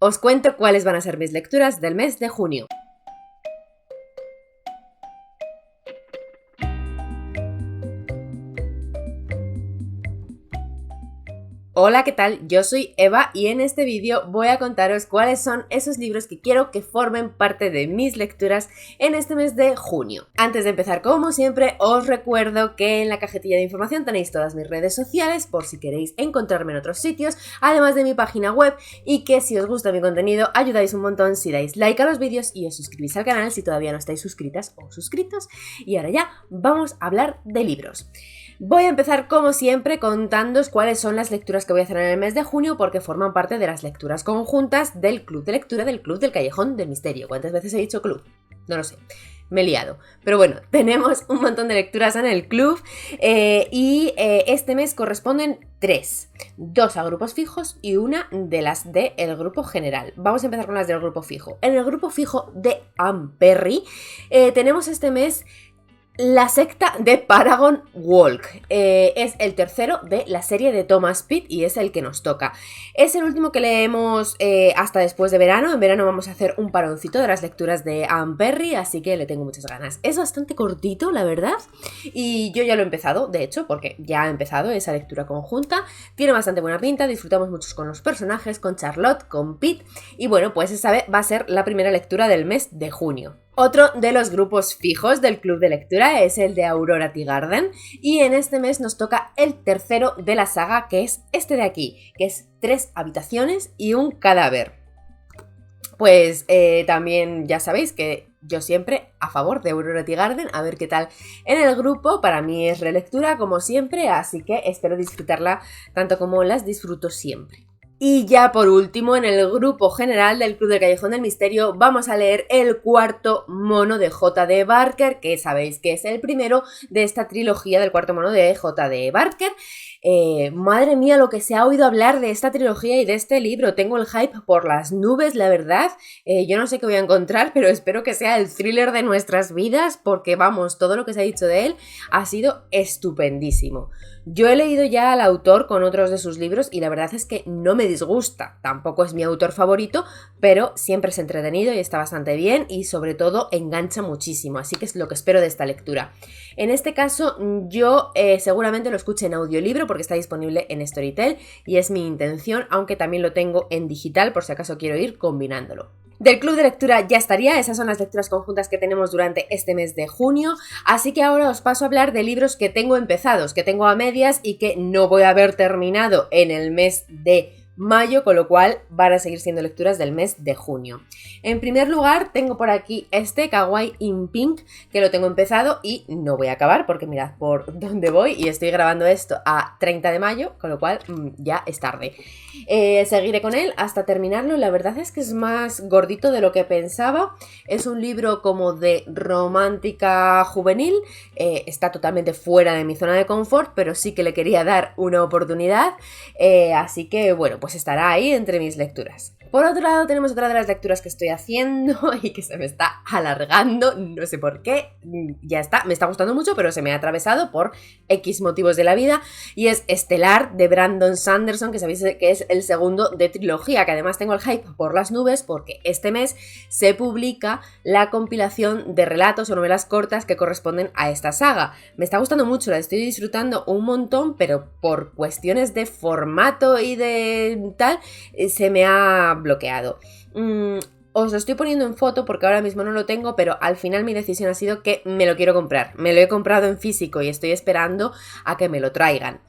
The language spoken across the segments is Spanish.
os cuento cuáles van a ser mis lecturas del mes de junio. Hola, ¿qué tal? Yo soy Eva y en este vídeo voy a contaros cuáles son esos libros que quiero que formen parte de mis lecturas en este mes de junio. Antes de empezar, como siempre, os recuerdo que en la cajetilla de información tenéis todas mis redes sociales por si queréis encontrarme en otros sitios, además de mi página web, y que si os gusta mi contenido ayudáis un montón si dais like a los vídeos y os suscribís al canal si todavía no estáis suscritas o suscritos. Y ahora ya vamos a hablar de libros. Voy a empezar como siempre contándoos cuáles son las lecturas que voy a hacer en el mes de junio porque forman parte de las lecturas conjuntas del club de lectura del Club del Callejón del Misterio. ¿Cuántas veces he dicho club? No lo sé, me he liado. Pero bueno, tenemos un montón de lecturas en el club y este mes corresponden 3. 2 a grupos fijos y una de las del grupo general. Vamos a empezar con las del grupo fijo. En el grupo fijo de Anne Perry tenemos este mes La secta de Paragon Walk. Es el tercero de la serie de Thomas Pitt y es el que nos toca. Es el último que leemos hasta después de verano. En verano vamos a hacer un paroncito de las lecturas de Anne Perry, así que le tengo muchas ganas. Es bastante cortito, la verdad, y yo ya lo he empezado, de hecho, porque ya ha empezado esa lectura conjunta. Tiene bastante buena pinta, disfrutamos mucho con los personajes, con Charlotte, con Pitt, y bueno, pues esa va a ser la primera lectura del mes de junio. Otro de los grupos fijos del club de lectura es el de Aurora Teagarden y en este mes nos toca el tercero de la saga, que es este de aquí, que es 3 habitaciones y un cadáver. Pues también ya sabéis que yo siempre a favor de Aurora Teagarden, a ver qué tal en el grupo. Para mí es relectura como siempre, así que espero disfrutarla tanto como las disfruto siempre. Y ya por último, en el grupo general del Club del Callejón del Misterio vamos a leer el cuarto mono de J.D. Barker, que sabéis que es el primero de esta trilogía del cuarto mono de J.D. Barker. Madre mía, lo que se ha oído hablar de esta trilogía y de este libro. Tengo el hype por las nubes, la verdad. Yo no sé qué voy a encontrar, pero espero que sea el thriller de nuestras vidas, porque vamos, todo lo que se ha dicho de él ha sido estupendísimo. Yo he leído ya al autor con otros de sus libros y la verdad es que no me disgusta. Tampoco es mi autor favorito, pero siempre es entretenido y está bastante bien y sobre todo engancha muchísimo, así que es lo que espero de esta lectura. En este caso yo seguramente lo escuche en audiolibro porque está disponible en Storytel y es mi intención, aunque también lo tengo en digital por si acaso quiero ir combinándolo. Del club de lectura ya estaría, esas son las lecturas conjuntas que tenemos durante este mes de junio, así que ahora os paso a hablar de libros que tengo empezados, que tengo a medias y que no voy a haber terminado en el mes de mayo, con lo cual van a seguir siendo lecturas del mes de junio. En primer lugar tengo por aquí este Kawaii in Pink, que lo tengo empezado y no voy a acabar porque mirad por dónde voy y estoy grabando esto a 30 de mayo, con lo cual ya es tarde. Seguiré con él hasta terminarlo. La verdad es que es más gordito de lo que pensaba. Es un libro como de romántica juvenil, está totalmente fuera de mi zona de confort, pero sí que le quería dar una oportunidad, así que bueno, pues estará ahí entre mis lecturas. Por otro lado tenemos otra de las lecturas que estoy haciendo y que se me está alargando, no sé por qué, ya está, me está gustando mucho, pero se me ha atravesado por X motivos de la vida, y es Estelar de Brandon Sanderson, que sabéis que es el segundo de trilogía, que además tengo el hype por las nubes porque este mes se publica la compilación de relatos o novelas cortas que corresponden a esta saga. Me está gustando mucho, la estoy disfrutando un montón, pero por cuestiones de formato y de tal, se me ha bloqueado. Os lo estoy poniendo en foto porque ahora mismo no lo tengo, pero al final mi decisión ha sido que me lo quiero comprar. Me lo he comprado en físico y estoy esperando a que me lo traigan.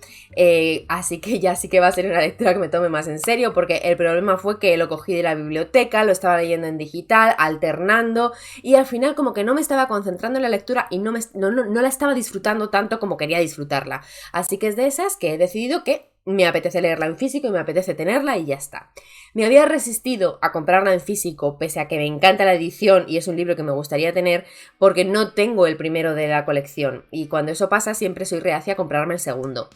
Así que ya sí que va a ser una lectura que me tome más en serio, porque el problema fue que lo cogí de la biblioteca, lo estaba leyendo en digital, alternando, y al final como que no me estaba concentrando en la lectura y no la estaba disfrutando tanto como quería disfrutarla. Así que es de esas que he decidido que me apetece leerla en físico y me apetece tenerla y ya está. Me había resistido a comprarla en físico pese a que me encanta la edición y es un libro que me gustaría tener, porque no tengo el primero de la colección y cuando eso pasa siempre soy reacia a comprarme el segundo.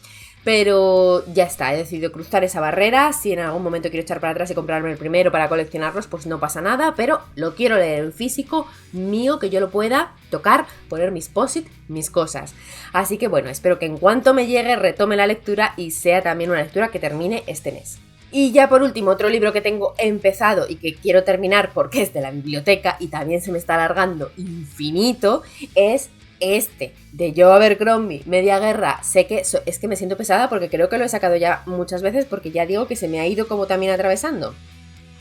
Pero ya está, he decidido cruzar esa barrera. Si en algún momento quiero echar para atrás y comprarme el primero para coleccionarlos, pues no pasa nada, pero lo quiero leer en físico, mío, que yo lo pueda tocar, poner mis post-it, mis cosas. Así que bueno, espero que en cuanto me llegue retome la lectura y sea también una lectura que termine este mes. Y ya por último, otro libro que tengo empezado y que quiero terminar porque es de la biblioteca y también se me está alargando infinito, es este, de Joe Abercrombie, Media Guerra. Sé que es que me siento pesada porque creo que lo he sacado ya muchas veces porque ya digo que se me ha ido como también atravesando.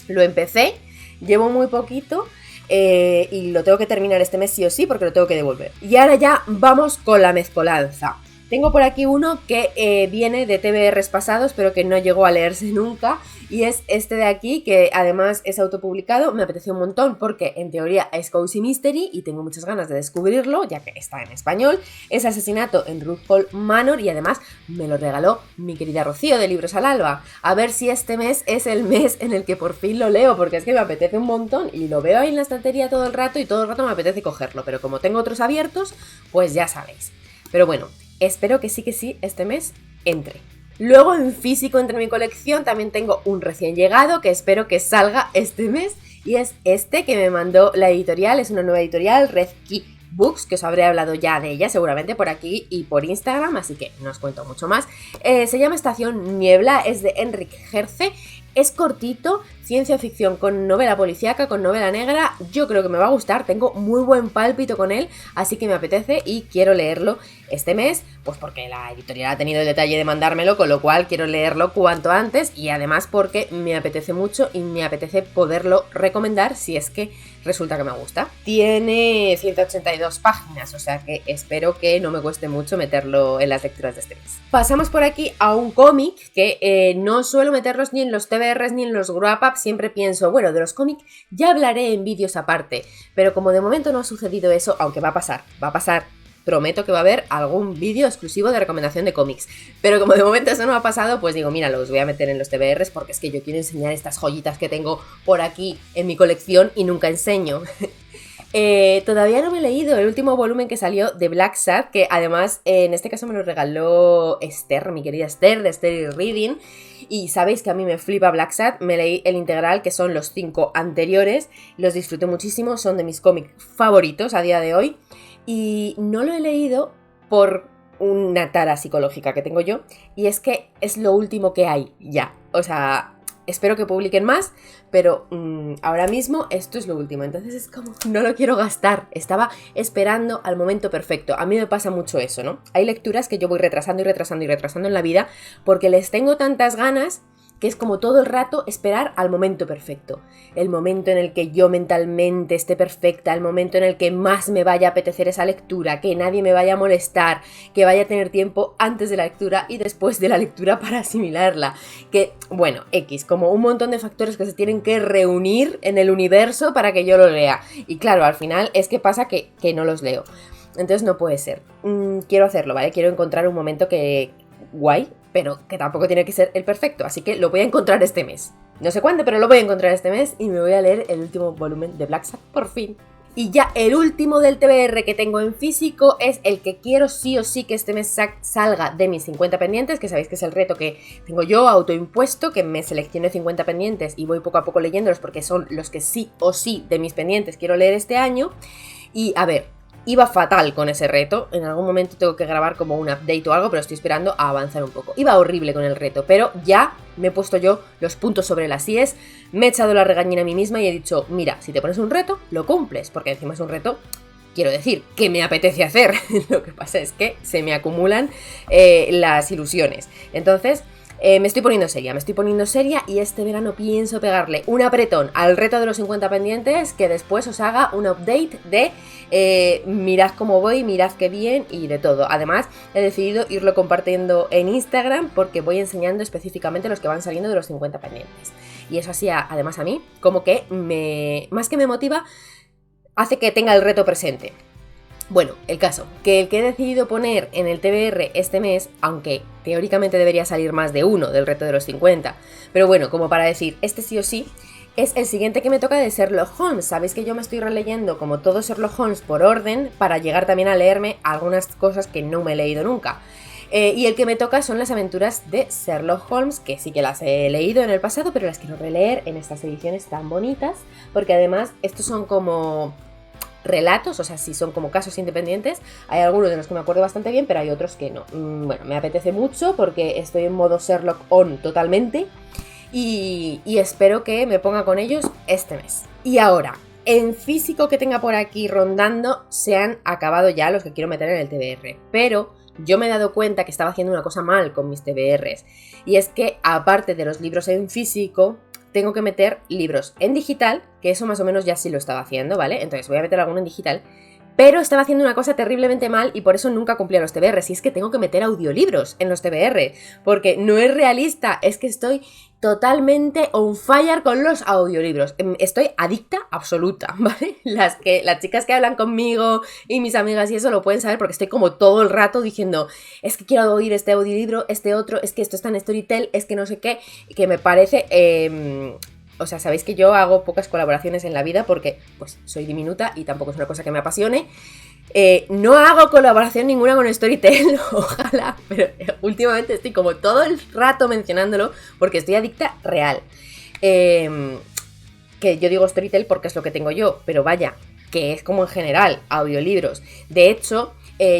Lo empecé, llevo muy poquito y lo tengo que terminar este mes sí o sí porque lo tengo que devolver. Y ahora ya vamos con la mezcolanza. Tengo por aquí uno que viene de TBRs pasados, pero que no llegó a leerse nunca, y es este de aquí, que además es autopublicado. Me apeteció un montón porque en teoría es Cozy Mystery y tengo muchas ganas de descubrirlo, ya que está en español. Es Asesinato en Root Hall Manor y además me lo regaló mi querida Rocío de Libros al Alba. A ver si este mes es el mes en el que por fin lo leo, porque es que me apetece un montón y lo veo ahí en la estantería todo el rato y todo el rato me apetece cogerlo, pero como tengo otros abiertos, pues ya sabéis. Pero bueno, espero que sí este mes entre. Luego en físico entre mi colección también tengo un recién llegado que espero que salga este mes y es este que me mandó la editorial, es una nueva editorial, Red Key Books, que os habré hablado ya de ella seguramente por aquí y por Instagram, así que no os cuento mucho más. Se llama Estación Niebla, es de Enric Gerce. Es cortito, ciencia ficción con novela policíaca, con novela negra. Yo creo que me va a gustar, tengo muy buen pálpito con él, así que me apetece y quiero leerlo este mes, pues porque la editorial ha tenido el detalle de mandármelo, con lo cual quiero leerlo cuanto antes y además porque me apetece mucho y me apetece poderlo recomendar si es que resulta que me gusta. Tiene 182 páginas, o sea que espero que no me cueste mucho meterlo en las lecturas de este mes. Pasamos por aquí a un cómic que no suelo meterlos ni en los TBRs ni en los wrap-ups. Siempre pienso, bueno, de los cómics ya hablaré en vídeos aparte, pero como de momento no ha sucedido eso, aunque va a pasar, prometo que va a haber algún vídeo exclusivo de recomendación de cómics, pero como de momento eso no ha pasado, pues digo, mira, los voy a meter en los TBRs porque es que yo quiero enseñar estas joyitas que tengo por aquí en mi colección y nunca enseño. Todavía no me he leído el último volumen que salió de Black Sad, que además en este caso me lo regaló Esther, mi querida Esther, de Esther Reading. Y sabéis que a mí me flipa Black Sad, me leí el integral, que son los 5 anteriores, los disfruté muchísimo, son de mis cómics favoritos a día de hoy. Y no lo he leído por una tara psicológica que tengo yo, y es que es lo último que hay ya. O sea, espero que publiquen más, pero ahora mismo esto es lo último, entonces es como, no lo quiero gastar, estaba esperando al momento perfecto. A mí me pasa mucho eso, ¿no? Hay lecturas que yo voy retrasando en la vida porque les tengo tantas ganas que es como todo el rato esperar al momento perfecto, el momento en el que yo mentalmente esté perfecta, el momento en el que más me vaya a apetecer esa lectura, que nadie me vaya a molestar, que vaya a tener tiempo antes de la lectura y después de la lectura para asimilarla, que, bueno, como un montón de factores que se tienen que reunir en el universo para que yo lo lea, y claro, al final es que pasa que no los leo, entonces no puede ser. Quiero hacerlo, ¿vale? Quiero encontrar un momento que guay, pero que tampoco tiene que ser el perfecto, así que lo voy a encontrar este mes. No sé cuándo, pero lo voy a encontrar este mes y me voy a leer el último volumen de Black Sad, por fin. Y ya el último del TBR que tengo en físico es el que quiero sí o sí que este mes salga de mis 50 pendientes, que sabéis que es el reto que tengo yo autoimpuesto, que me selecciono 50 pendientes y voy poco a poco leyéndolos porque son los que sí o sí de mis pendientes quiero leer este año. Y a ver, iba fatal con ese reto, en algún momento tengo que grabar como un update o algo, pero estoy esperando a avanzar un poco. Iba horrible con el reto, pero ya me he puesto yo los puntos sobre las íes, me he echado la regañina a mí misma y he dicho, mira, si te pones un reto, lo cumples, porque encima es un reto, quiero decir, que me apetece hacer. Lo que pasa es que se me acumulan las ilusiones. Entonces, me estoy poniendo seria y este verano pienso pegarle un apretón al reto de los 50 pendientes, que después os haga un update de mirad cómo voy, mirad qué bien y de todo. Además, he decidido irlo compartiendo en Instagram porque voy enseñando específicamente los que van saliendo de los 50 pendientes. Y eso así, además a mí, como que más que me motiva, hace que tenga el reto presente. Bueno, el caso, que el que he decidido poner en el TBR este mes, aunque teóricamente debería salir más de uno del reto de los 50, pero bueno, como para decir, este sí o sí, es el siguiente que me toca de Sherlock Holmes. Sabéis que yo me estoy releyendo como todo Sherlock Holmes por orden para llegar también a leerme algunas cosas que no me he leído nunca. Y el que me toca son las aventuras de Sherlock Holmes, que sí que las he leído en el pasado, pero las quiero releer en estas ediciones tan bonitas, porque además estos son como relatos, o sea, sí son como casos independientes. Hay algunos de los que me acuerdo bastante bien, pero hay otros que no. Bueno, me apetece mucho porque estoy en modo Sherlock on totalmente y espero que me ponga con ellos este mes. Y ahora, en físico que tenga por aquí rondando, se han acabado ya los que quiero meter en el TBR, pero yo me he dado cuenta que estaba haciendo una cosa mal con mis TBRs, y es que aparte de los libros en físico, tengo que meter libros en digital, que eso más o menos ya sí lo estaba haciendo, ¿vale? Entonces voy a meter alguno en digital, pero estaba haciendo una cosa terriblemente mal y por eso nunca cumplía los TBRs, y es que tengo que meter audiolibros en los TBR, porque no es realista, es que estoy totalmente on fire con los audiolibros. Estoy adicta absoluta, ¿vale? Las chicas que hablan conmigo y mis amigas y eso lo pueden saber porque estoy como todo el rato diciendo, es que quiero oír este audiolibro, este otro, es que esto está en Storytel, es que no sé qué, que me parece... O sea, sabéis que yo hago pocas colaboraciones en la vida porque pues soy diminuta y tampoco es una cosa que me apasione. No hago colaboración ninguna con Storytel, ojalá, pero últimamente estoy como todo el rato mencionándolo porque estoy adicta real. Que yo digo Storytel porque es lo que tengo yo, pero vaya, que es como en general, audiolibros. De hecho,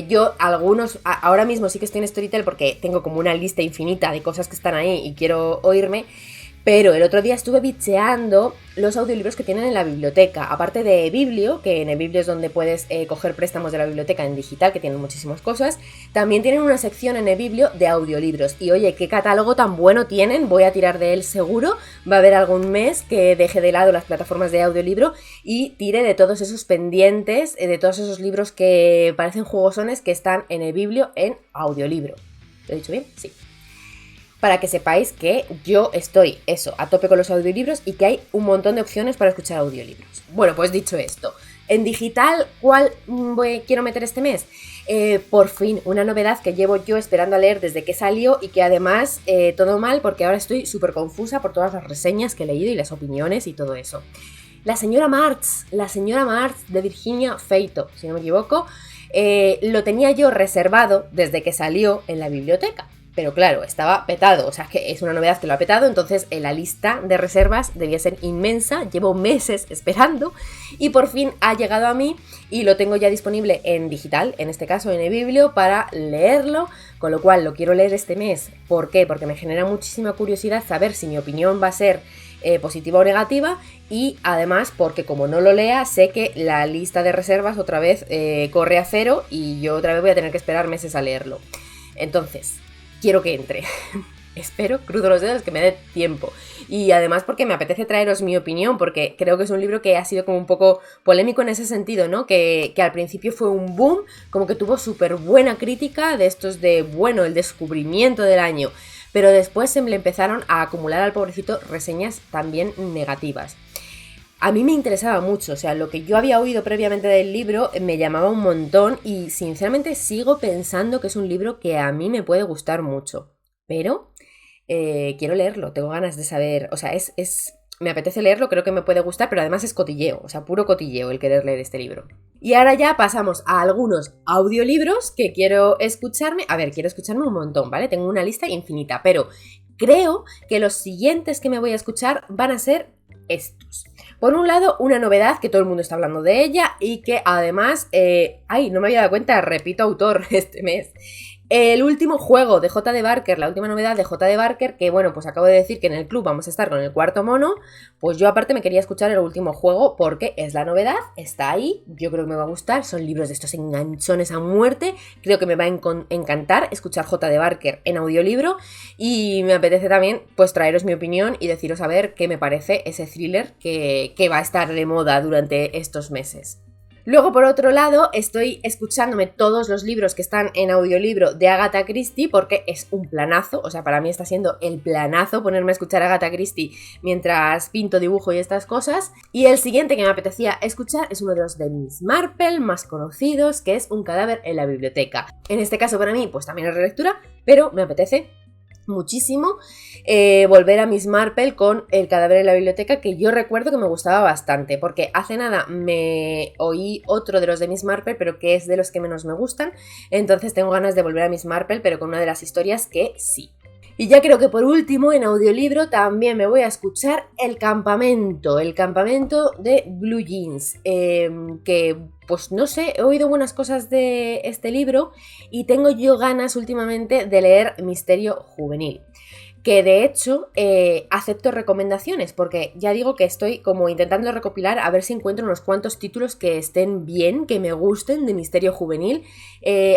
yo algunos, ahora mismo sí que estoy en Storytel porque tengo como una lista infinita de cosas que están ahí y quiero oírme. Pero el otro día estuve bicheando los audiolibros que tienen en la biblioteca, aparte de Biblio, que en el Biblio es donde puedes coger préstamos de la biblioteca en digital, que tienen muchísimas cosas, también tienen una sección en el Biblio de audiolibros. Y oye, qué catálogo tan bueno tienen, voy a tirar de él seguro, va a haber algún mes que deje de lado las plataformas de audiolibro y tire de todos esos pendientes, de todos esos libros que parecen jugosones que están en el Biblio en audiolibro. ¿Lo he dicho bien? Sí. Para que sepáis que yo estoy, a tope con los audiolibros y que hay un montón de opciones para escuchar audiolibros. Bueno, pues dicho esto, en digital, ¿cuál quiero meter este mes? Por fin, una novedad que llevo yo esperando a leer desde que salió y que además todo mal porque ahora estoy súper confusa por todas las reseñas que he leído y las opiniones y todo eso. La señora March de Virginia Feito, si no me equivoco, lo tenía yo reservado desde que salió en la biblioteca. Pero claro, estaba petado, o sea, es que es una novedad que lo ha petado, entonces la lista de reservas debía ser inmensa, llevo meses esperando y por fin ha llegado a mí y lo tengo ya disponible en digital, en este caso en eBiblio, para leerlo, con lo cual lo quiero leer este mes. ¿Por qué? Porque me genera muchísima curiosidad saber si mi opinión va a ser positiva o negativa y además porque como no lo lea sé que la lista de reservas otra vez corre a cero y yo otra vez voy a tener que esperar meses a leerlo. Entonces... quiero que entre. Espero, cruzo los dedos, que me dé tiempo. Y además porque me apetece traeros mi opinión, porque creo que es un libro que ha sido como un poco polémico en ese sentido, ¿no? Que al principio fue un boom, como que tuvo súper buena crítica de estos de, bueno, el descubrimiento del año. Pero después se le empezaron a acumular al pobrecito reseñas también negativas. A mí me interesaba mucho, o sea, lo que yo había oído previamente del libro me llamaba un montón y sinceramente sigo pensando que es un libro que a mí me puede gustar mucho, pero quiero leerlo, tengo ganas de saber, o sea, me apetece leerlo, creo que me puede gustar, pero además es cotilleo, o sea, puro cotilleo el querer leer este libro. Y ahora ya pasamos a algunos audiolibros que quiero escucharme, quiero escucharme un montón, ¿vale? Tengo una lista infinita, pero creo que los siguientes que me voy a escuchar van a ser estos. Por un lado, una novedad que todo el mundo está hablando de ella y que además, no me había dado cuenta, repito autor este mes. El último juego de J.D. Barker, la última novedad de J.D. Barker, que bueno, pues acabo de decir que en el club vamos a estar con el cuarto mono, pues yo aparte me quería escuchar el último juego porque es la novedad, está ahí, yo creo que me va a gustar, son libros de estos enganchones a muerte, creo que me va a encantar escuchar J.D. Barker en audiolibro y me apetece también pues traeros mi opinión y deciros a ver qué me parece ese thriller que va a estar de moda durante estos meses. Luego, por otro lado, estoy escuchándome todos los libros que están en audiolibro de Agatha Christie porque es un planazo, o sea, para mí está siendo el planazo ponerme a escuchar a Agatha Christie mientras pinto, dibujo y estas cosas. Y el siguiente que me apetecía escuchar es uno de los de Miss Marple más conocidos, que es Un cadáver en la biblioteca. En este caso para mí, pues también es relectura, pero me apetece muchísimo volver a Miss Marple con El cadáver en la biblioteca, que yo recuerdo que me gustaba bastante, porque hace nada me oí otro de los de Miss Marple, pero que es de los que menos me gustan, entonces tengo ganas de volver a Miss Marple, pero con una de las historias que sí. Y ya creo que por último, en audiolibro, también me voy a escuchar El campamento de Blue Jeans, que pues no sé, he oído buenas cosas de este libro y tengo yo ganas últimamente de leer misterio juvenil. que de hecho acepto recomendaciones, porque ya digo que estoy como intentando recopilar a ver si encuentro unos cuantos títulos que estén bien, que me gusten, de misterio juvenil.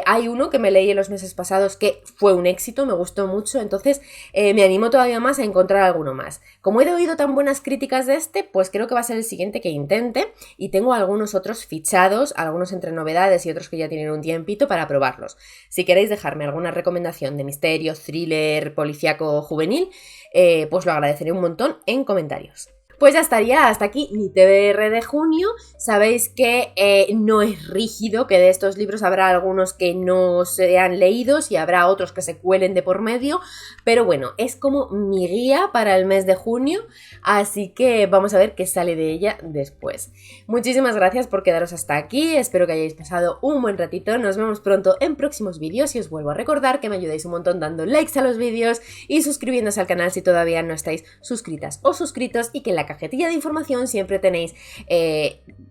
Hay uno que me leí en los meses pasados que fue un éxito, me gustó mucho, entonces me animo todavía más a encontrar alguno más. Como he oído tan buenas críticas de este, pues creo que va a ser el siguiente que intente, y tengo algunos otros fichados, algunos entre novedades y otros que ya tienen un tiempito para probarlos. Si queréis dejarme alguna recomendación de misterio, thriller, policíaco juvenil, pues lo agradeceré un montón en comentarios. Pues ya estaría, hasta aquí mi TBR de junio. Sabéis que no es rígido, que de estos libros habrá algunos que no sean leídos y habrá otros que se cuelen de por medio, pero bueno, es como mi guía para el mes de junio, así que vamos a ver qué sale de ella después. Muchísimas gracias por quedaros hasta aquí, espero que hayáis pasado un buen ratito, nos vemos pronto en próximos vídeos y os vuelvo a recordar que me ayudáis un montón dando likes a los vídeos y suscribiéndose al canal si todavía no estáis suscritas o suscritos, y que en la cajetilla de información siempre tenéis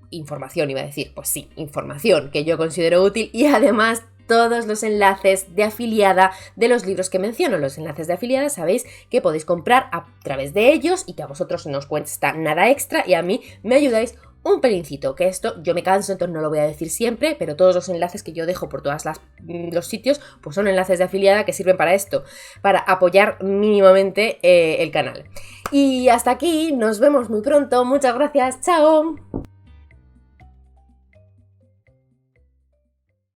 información, iba a decir, pues sí, información que yo considero útil, y además todos los enlaces de afiliada de los libros que menciono. Los enlaces de afiliada sabéis que podéis comprar a través de ellos y que a vosotros no os cuesta nada extra y a mí me ayudáis un pelincito, que esto yo me canso, entonces no lo voy a decir siempre, pero todos los enlaces que yo dejo por todos los sitios pues son enlaces de afiliada que sirven para esto, para apoyar mínimamente el canal. Y hasta aquí, nos vemos muy pronto, muchas gracias, chao.